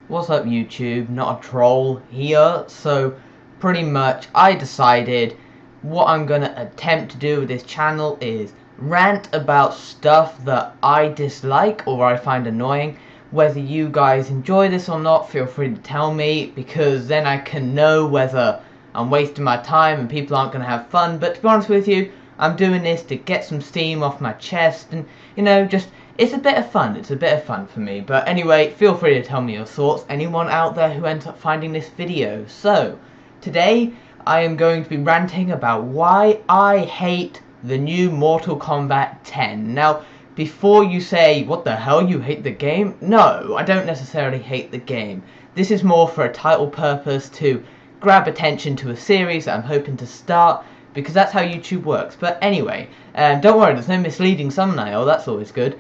What's up YouTube, Notatroll here. So pretty much I decided what I'm gonna attempt to do with this channel is rant about stuff that I dislike or I find annoying. Whether you guys enjoy this or not, feel free to tell me, because then I can know whether I'm wasting my time and people aren't gonna have fun. But to be honest with you, I'm doing this to get some steam off my chest and, you know, just it's a bit of fun. It's a bit of fun for me. But anyway, feel free to tell me your thoughts, anyone out there who ends up finding this video. So today I am going to be ranting about why I hate the new Mortal Kombat 10. Now, before you say, what the hell, you hate the game? No, I don't necessarily hate the game. This is more for a title purpose, to grab attention to a series that I'm hoping to start, because that's how YouTube works. But anyway, don't worry, there's no misleading thumbnail, that's always good.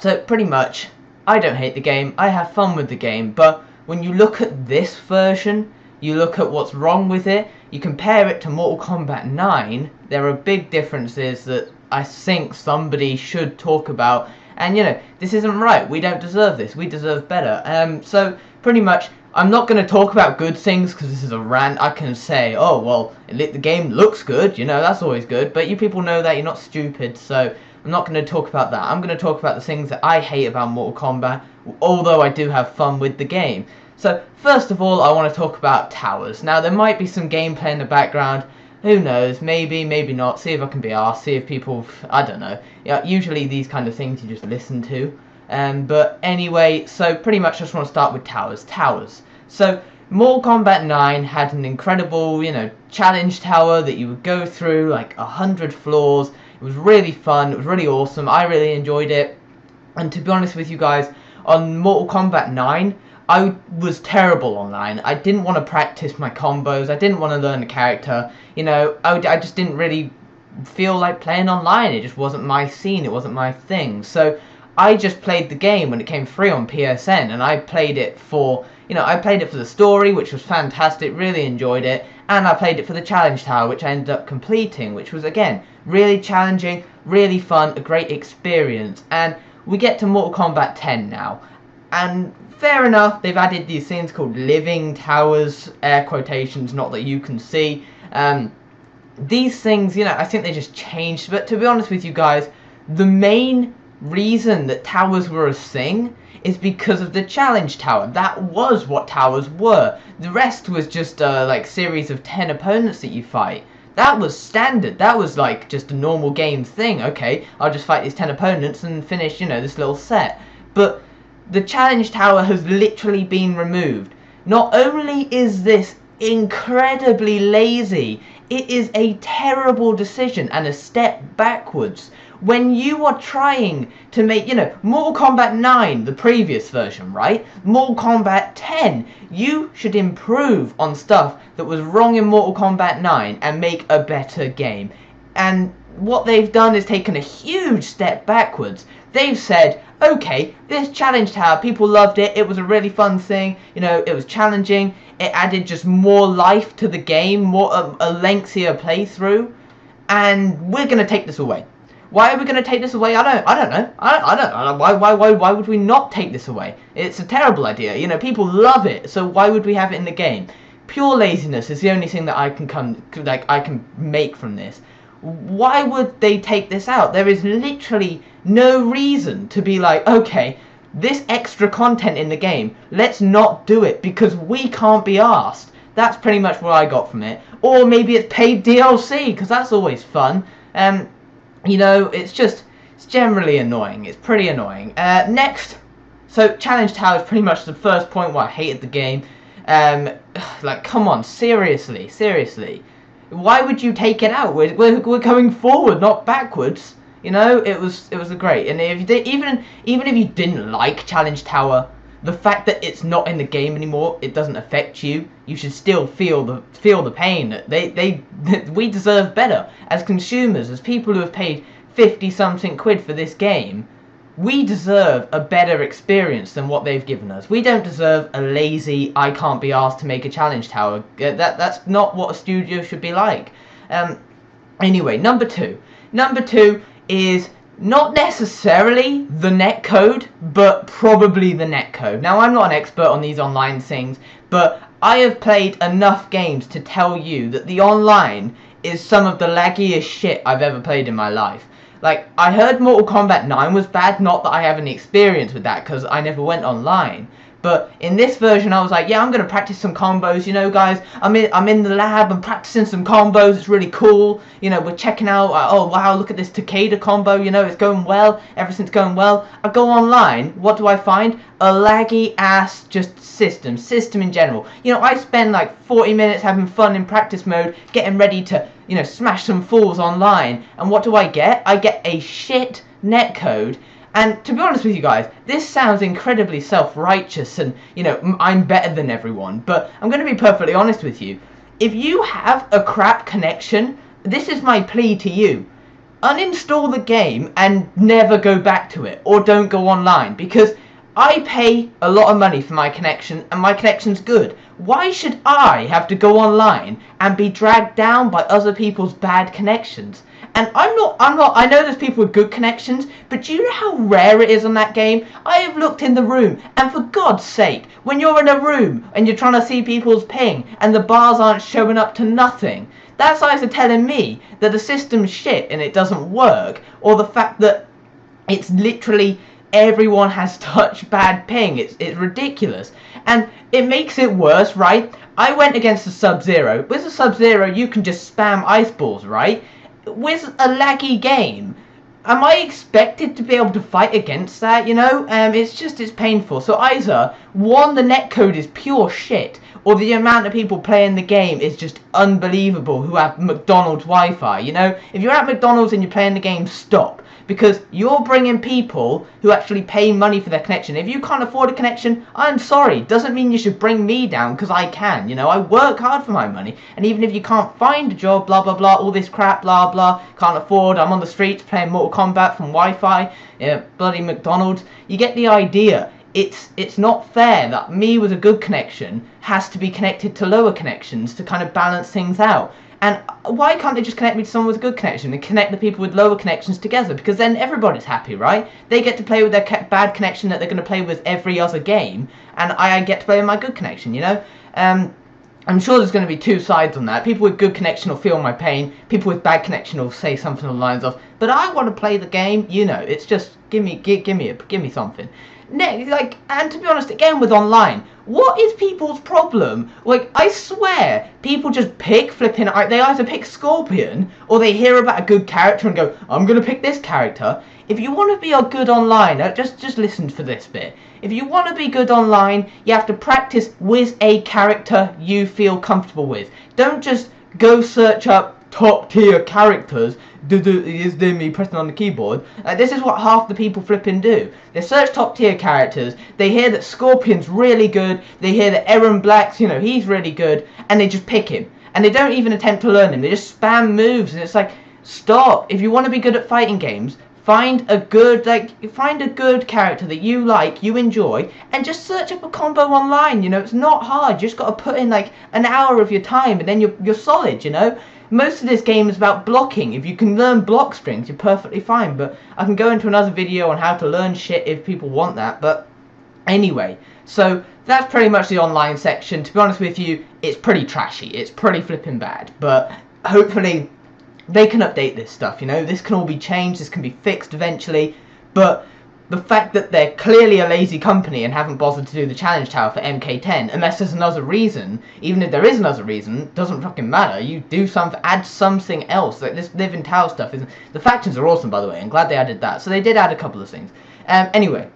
So pretty much, I don't hate the game, I have fun with the game, but when you look at this version, you look at what's wrong with it, you compare it to Mortal Kombat 9, there are big differences that I think somebody should talk about, and you know, this isn't right, we don't deserve this, we deserve better. So pretty much, I'm not going to talk about good things because this is a rant. I can say, oh, well, the game looks good, you know, that's always good, but you people know that, you're not stupid, so I'm not going to talk about that. I'm going to talk about the things that I hate about Mortal Kombat, although I do have fun with the game. So, first of all, I want to talk about towers. Now, there might be some gameplay in the background, who knows, maybe, maybe not, see if I can be asked, see if people, I don't know. Yeah, usually these kind of things you just listen to. But anyway, so pretty much I just want to start with towers. So Mortal Kombat 9 had an incredible, you know, challenge tower that you would go through like 100 floors. It was really fun, it was really awesome, I really enjoyed it. And to be honest with you guys, on Mortal Kombat 9, I was terrible online. I didn't want to practice my combos, I didn't want to learn the character, you know, I just didn't really feel like playing online. It just wasn't my scene, it wasn't my thing. So I just played the game when it came free on PSN, and I played it for, you know, I played it for the story, which was fantastic, really enjoyed it, and I played it for the challenge tower, which I ended up completing, which was, again, really challenging, really fun, a great experience. And we get to Mortal Kombat 10 now, and fair enough, they've added these things called living towers, air quotations, not that you can see. These things, you know, I think they just changed, but to be honest with you guys, the main reason that towers were a thing is because of the challenge tower. That was what towers were. The rest was just like series of 10 opponents that you fight. That was standard. That was like just a normal game thing. Okay, I'll just fight these 10 opponents and finish, you know, this little set. But the challenge tower has literally been removed. Not only is this incredibly lazy, it is a terrible decision and a step backwards. When you are trying to make, you know, Mortal Kombat 9, the previous version, right? Mortal Kombat 10, you should improve on stuff that was wrong in Mortal Kombat 9 and make a better game. And what they've done is taken a huge step backwards. They've said, okay, this challenge tower, people loved it, it was a really fun thing, you know, it was challenging, it added just more life to the game, more a lengthier playthrough, and we're going to take this away. Why are we going to take this away? I don't know. I don't know. Why would we not take this away? It's a terrible idea. You know, people love it, so why would we have it in the game? Pure laziness is the only thing that I can make from this. Why would they take this out? There is literally no reason to be like, okay, this extra content in the game, let's not do it because we can't be asked. That's pretty much what I got from it. Or maybe it's paid DLC, because that's always fun. You know, it's generally annoying. It's pretty annoying. Next, so challenge tower is pretty much the first point where I hated the game. Like, come on, seriously. Why would you take it out? We're going forward, not backwards. You know, it was great. And if you did, even if you didn't like challenge tower, the fact that it's not in the game anymore, it doesn't affect you. You should still feel the pain. We deserve better as consumers, as people who have paid 50-something quid for this game. We deserve a better experience than what they've given us. We don't deserve a lazy, I can't be asked to make a challenge tower. That's not what a studio should be like. Anyway, number two is not necessarily the netcode, but probably the netcode. Now, I'm not an expert on these online things, but I have played enough games to tell you that the online is some of the laggiest shit I've ever played in my life. Like, I heard Mortal Kombat 9 was bad, not that I have any experience with that, because I never went online. But in this version, I was like, yeah, I'm going to practice some combos, you know, guys. I'm in the lab, I'm practicing some combos, it's really cool. You know, we're checking out, oh, wow, look at this Takeda combo, you know, it's going well, everything's going well. I go online, what do I find? A laggy ass just system in general. You know, I spend like 40 minutes having fun in practice mode, getting ready to, you know, smash some fools online. And what do I get? I get a shit netcode. And to be honest with you guys, this sounds incredibly self-righteous and, you know, I'm better than everyone. But I'm going to be perfectly honest with you. If you have a crap connection, this is my plea to you. Uninstall the game and never go back to it. Or don't go online. Because I pay a lot of money for my connection and my connection's good. Why should I have to go online and be dragged down by other people's bad connections? And I know there's people with good connections, but do you know how rare it is on that game? I have looked in the room, and for God's sake, when you're in a room and you're trying to see people's ping and the bars aren't showing up to nothing, that's either telling me that the system's shit and it doesn't work, or the fact that it's literally everyone has such bad ping. It's ridiculous. And it makes it worse, right? I went against the Sub-Zero. With the Sub-Zero, you can just spam ice balls, right? With a laggy game, am I expected to be able to fight against that, you know? It's painful. So either, one, the netcode is pure shit, or the amount of people playing the game is just unbelievable who have McDonald's Wi-Fi, you know? If you're at McDonald's and you're playing the game, stop. Because you're bringing people who actually pay money for their connection. If you can't afford a connection, I'm sorry. Doesn't mean you should bring me down, because I can. You know, I work hard for my money. And even if you can't find a job, blah, blah, blah, all this crap, blah, blah, can't afford, I'm on the streets playing Mortal Kombat from Wi-Fi, bloody McDonald's. You get the idea. It's not fair that me with a good connection has to be connected to lower connections to kind of balance things out. And why can't they just connect me to someone with a good connection and connect the people with lower connections together? Because then everybody's happy, right? They get to play with their bad connection that they're going to play with every other game, and I get to play with my good connection, you know? I'm sure there's going to be two sides on that. People with good connection will feel my pain. People with bad connection will say something along the lines of, but I want to play the game, you know, it's just, give me something. Like, and to be honest, again with online, what is people's problem? Like, I swear, people just pick flipping, they either pick Scorpion, or they hear about a good character and go, I'm gonna pick this character. If you want to be a good online, just listen for this bit. If you want to be good online, you have to practice with a character you feel comfortable with. Don't just go search up top tier characters. Is me pressing on the keyboard. This is what half the people flipping do. They search top tier characters, they hear that Scorpion's really good, they hear that Aaron Black's, you know, he's really good, and they just pick him. And they don't even attempt to learn him, they just spam moves, and it's like, stop. If you want to be good at fighting games, find a good character that you like, you enjoy, and just search up a combo online, you know, it's not hard, you just got to put in like an hour of your time, and then you're solid, you know. Most of this game is about blocking. If you can learn block strings, you're perfectly fine. But I can go into another video on how to learn shit if people want that. But anyway, so that's pretty much the online section. To be honest with you, it's pretty trashy. It's pretty flipping bad. But hopefully they can update this stuff, you know. This can all be changed. This can be fixed eventually. But the fact that they're clearly a lazy company and haven't bothered to do the challenge tower for MK10, unless there's another reason, even if there is another reason, doesn't fucking matter. You do something, add something else. Like this living tower stuff isn't. The factions are awesome, by the way. I'm glad they added that. So they did add a couple of things. Anyway,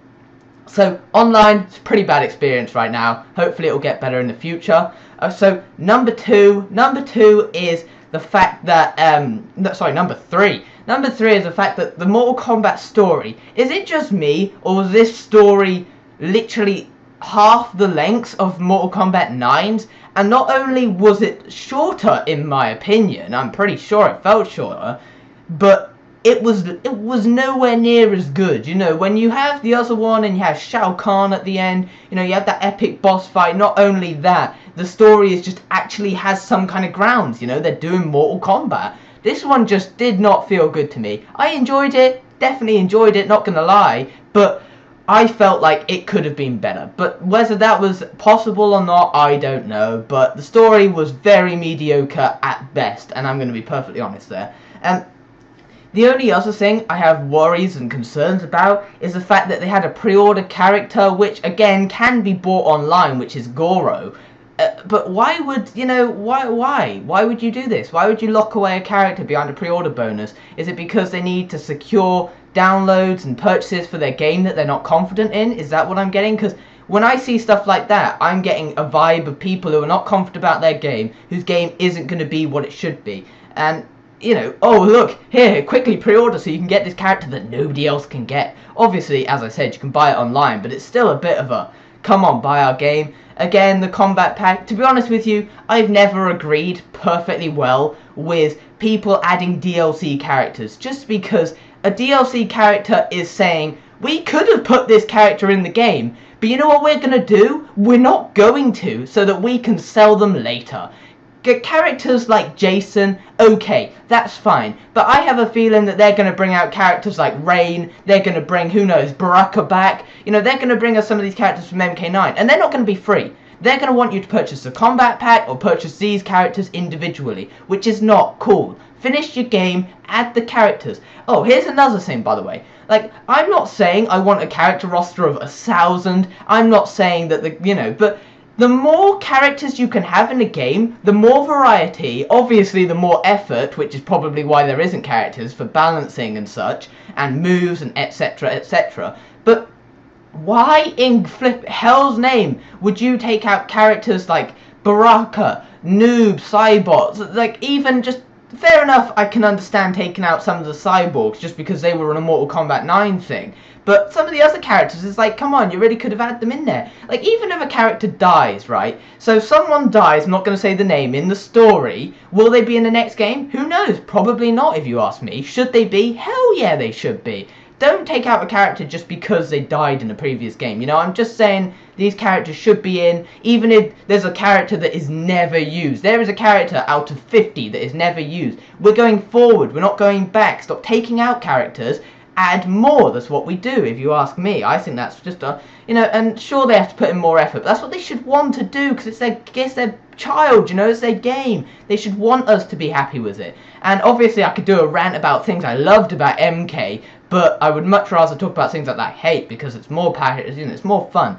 so online, it's a pretty bad experience right now. Hopefully it'll get better in the future. So number two is the fact that number three. Number three is the fact that the Mortal Kombat story, is it just me, or was this story literally half the length of Mortal Kombat 9's? And not only was it shorter, in my opinion, I'm pretty sure it felt shorter, but it was nowhere near as good. You know, when you have the other one and you have Shao Kahn at the end, you know, you have that epic boss fight. Not only that, the story is just actually has some kind of grounds, you know, they're doing Mortal Kombat. This one just did not feel good to me. I enjoyed it, definitely enjoyed it, not gonna lie, but I felt like it could have been better. But whether that was possible or not, I don't know. But the story was very mediocre at best, and I'm going to be perfectly honest there. The only other thing I have worries and concerns about is the fact that they had a pre-order character, which again can be bought online, which is Goro. But why would, why would you do this? Why would you lock away a character behind a pre-order bonus? Is it because they need to secure downloads and purchases for their game that they're not confident in? Is that what I'm getting? Because when I see stuff like that, I'm getting a vibe of people who are not confident about their game, whose game isn't going to be what it should be. And, oh look, here, quickly pre-order so you can get this character that nobody else can get. Obviously, as I said, you can buy it online, but it's still a bit of a, come on, buy our game. Again, the Kombat pack, to be honest with you, I've never agreed perfectly well with people adding DLC characters, just because a DLC character is saying, we could have put this character in the game, but you know what we're going to do? We're not going to, so that we can sell them later. Characters like Jason, okay, that's fine, but I have a feeling that they're going to bring out characters like Rain, they're going to bring, who knows, Baraka back, they're going to bring us some of these characters from MK9, and they're not going to be free. They're going to want you to purchase the Kombat pack or purchase these characters individually, which is not cool. Finish your game, add the characters. Oh, here's another thing, by the way. Like, I'm not saying I want a character roster of 1,000, I'm not saying that but the more characters you can have in a game, the more variety, obviously the more effort, which is probably why there isn't characters for balancing and such, and moves and etc, etc. But why in hell's name would you take out characters like Baraka, Noob, Cybots, like even just, fair enough, I can understand taking out some of the cyborgs just because they were an Mortal Kombat 9 thing. But some of the other characters, is like, come on, you really could have had them in there. Like, even if a character dies, right? So someone dies, I'm not going to say the name, in the story, will they be in the next game? Who knows? Probably not, if you ask me. Should they be? Hell yeah, they should be. Don't take out a character just because they died in a previous game. I'm just saying these characters should be in, even if there's a character that is never used. There is a character out of 50 that is never used. We're going forward, we're not going back. Stop taking out characters. Add more, that's what we do, if you ask me. I think that's just and sure they have to put in more effort, but that's what they should want to do, because it's their child, it's their game. They should want us to be happy with it. And obviously I could do a rant about things I loved about MK, but I would much rather talk about things that I hate, because it's more passionate, it's more fun.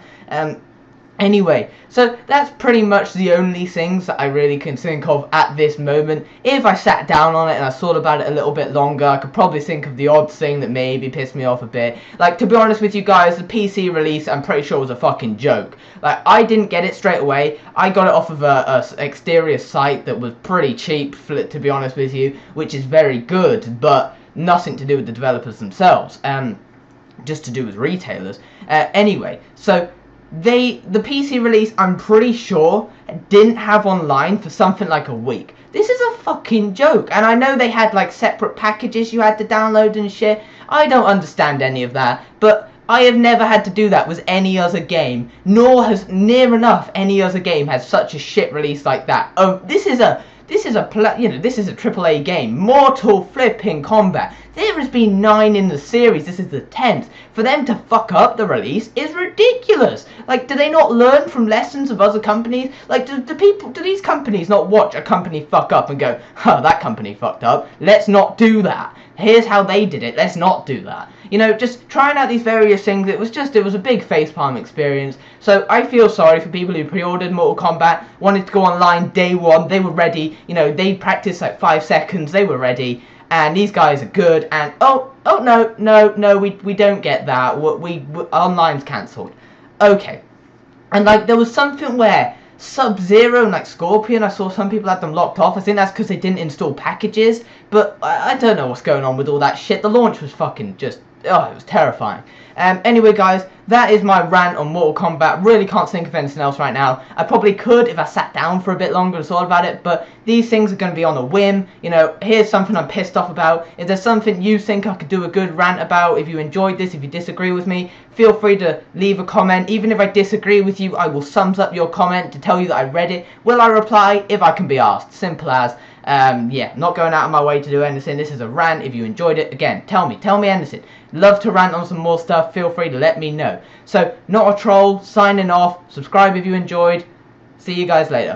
Anyway, so that's pretty much the only things that I really can think of at this moment. If I sat down on it and I thought about it a little bit longer, I could probably think of the odd thing that maybe pissed me off a bit. Like, to be honest with you guys, the PC release, I'm pretty sure was a fucking joke. Like, I didn't get it straight away. I got it off of a exterior site that was pretty cheap, to be honest with you, which is very good, but nothing to do with the developers themselves, just to do with retailers. Anyway, so the PC release, I'm pretty sure, didn't have online for something like a week. This is a fucking joke. And I know they had like separate packages you had to download and shit. I don't understand any of that, but I have never had to do that with any other game, nor has near enough any other game has such a shit release like that. This is a AAA game. Mortal flipping Kombat. There has been 9 in the series. This is the 10th. For them to fuck up the release is ridiculous. Like, do they not learn from lessons of other companies? Like, do these companies not watch a company fuck up and go, huh, that company fucked up, let's not do that. Here's how they did it, let's not do that. Just trying out these various things, it was a big facepalm experience. So I feel sorry for people who pre-ordered Mortal Kombat, wanted to go online day one, they were ready, they practiced like 5 seconds, they were ready, and these guys are good, and oh no, we don't get that, online's cancelled. Okay. And like, there was something where Sub-Zero and like Scorpion, I saw some people had them locked off. I think that's because they didn't install packages, but I don't know what's going on with all that shit. The launch was fucking just, it was terrifying. Anyway guys, that is my rant on Mortal Kombat. Really can't think of anything else right now. I probably could if I sat down for a bit longer and thought about it, but these things are going to be on a whim. Here's something I'm pissed off about. If there's something you think I could do a good rant about, if you enjoyed this, if you disagree with me, feel free to leave a comment. Even if I disagree with you, I will thumbs up your comment to tell you that I read it. Will I reply? If I can be asked. Simple as. Yeah, not going out of my way to do anything. This is a rant. If you enjoyed it, again, tell me anything. Love to rant on some more stuff. Feel free to let me know. So, Notatroll signing off. Subscribe if you enjoyed. See you guys later.